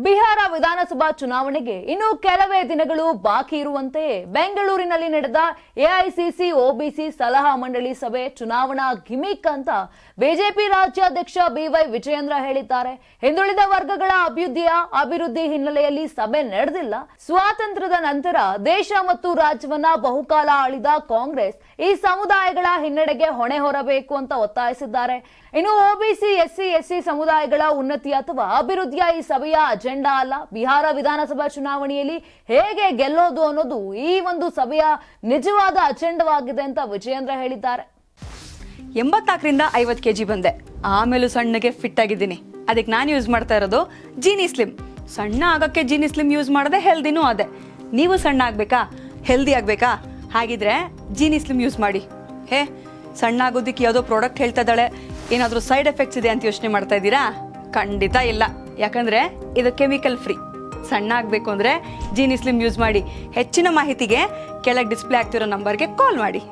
ಬಿಹಾರ ವಿಧಾನಸಭಾ ಚುನಾವಣೆಗೆ ಇನ್ನು ಕೆಲವೇ ದಿನಗಳು ಬಾಕಿ ಇರುವಂತೆಯೇ ಬೆಂಗಳೂರಿನಲ್ಲಿ ನಡೆದ ಎಐಸಿಸಿ ಒಬಿಸಿ ಸಲಹಾ ಮಂಡಳಿ ಸಭೆ ಚುನಾವಣಾ ಗಿಮಿಕ್ ಅಂತ ಬಿಜೆಪಿ ರಾಜ್ಯಾಧ್ಯಕ್ಷ ಬಿವೈ ವಿಜಯೇಂದ್ರ ಹೇಳಿದ್ದಾರೆ. ಹಿಂದುಳಿದ ವರ್ಗಗಳ ಅಭಿವೃದ್ಧಿ ಹಿನ್ನೆಲೆಯಲ್ಲಿ ಸಭೆ ನಡೆದಿಲ್ಲ. ಸ್ವಾತಂತ್ರ್ಯದ ನಂತರ ದೇಶ ಮತ್ತು ರಾಜ್ಯವನ್ನ ಬಹುಕಾಲ ಆಳಿದ ಕಾಂಗ್ರೆಸ್ ಈ ಸಮುದಾಯಗಳ ಹಿನ್ನಡೆಗೆ ಹೊಣೆ ಹೊರಬೇಕು ಅಂತ ಒತ್ತಾಯಿಸಿದ್ದಾರೆ. ಇನ್ನು ಒಬಿಸಿ ಎಸ್ಸಿ ಸಮುದಾಯಗಳ ಉನ್ನತಿ ಅಥವಾ ಅಭಿವೃದ್ಧಿಯ ಈ ಸಭೆಯ ಅಜೆಂಡಾ ಅಲ್ಲ. ಬಿಹಾರ ವಿಧಾನಸಭಾ ಚುನಾವಣೆಯಲ್ಲಿ ಹೇಗೆ ಗೆಲ್ಲೋದು ಅನ್ನೋದು ಈ ಒಂದು ಸಭೆಯ ನಿಜವಾದ ಅಜೆಂಡವಾಗಿದೆ ಅಂತ ವಿಜಯೇಂದ್ರ ಹೇಳಿದ್ದಾರೆ. 84ರಿಂದ 50 kg ಬಂದೆ, ಆಮೇಲೂ ಸಣ್ಣಗೆ ಫಿಟ್ ಆಗಿದ್ದೀನಿ. ಅದಕ್ಕೆ ನಾನು ಯೂಸ್ ಮಾಡ್ತಾ ಇರೋದು ಜೀನಿ ಸ್ಲಿಮ್. ಸಣ್ಣ ಆಗಕ್ಕೆ ಜೀನಿ ಸ್ಲಿಮ್ ಯೂಸ್ ಮಾಡದೆ ಹೆಲ್ದಿನೂ ಅದೇ. ನೀವು ಸಣ್ಣ ಆಗ್ಬೇಕಾ, ಹೆಲ್ದಿ ಆಗ್ಬೇಕಾ? ಹಾಗಿದ್ರೆ ಜೀನಿ ಸ್ಲಿಮ್ ಯೂಸ್ ಮಾಡಿ. ಸಣ್ಣ ಆಗೋದಕ್ಕೆ ಯಾವುದೋ ಪ್ರಾಡಕ್ಟ್ ಹೇಳ್ತಾ ಇದ್ದಾಳೆ, ಏನಾದರೂ ಸೈಡ್ ಎಫೆಕ್ಟ್ಸ್ ಇದೆ ಅಂತ ಯೋಚನೆ ಮಾಡ್ತಾ ಇದ್ದೀರಾ? ಖಂಡಿತ ಇಲ್ಲ, ಯಾಕಂದ್ರೆ ಇದು ಕೆಮಿಕಲ್ ಫ್ರೀ. ಸಣ್ಣ ಆಗಬೇಕು ಅಂದರೆ ಜೀನಿ ಸ್ಲಿಮ್ ಯೂಸ್ ಮಾಡಿ. ಹೆಚ್ಚಿನ ಮಾಹಿತಿಗೆ ಕೆಳಗೆ ಡಿಸ್ಪ್ಲೇ ಆಗ್ತಿರೋ ನಂಬರ್ಗೆ ಕಾಲ್ ಮಾಡಿ.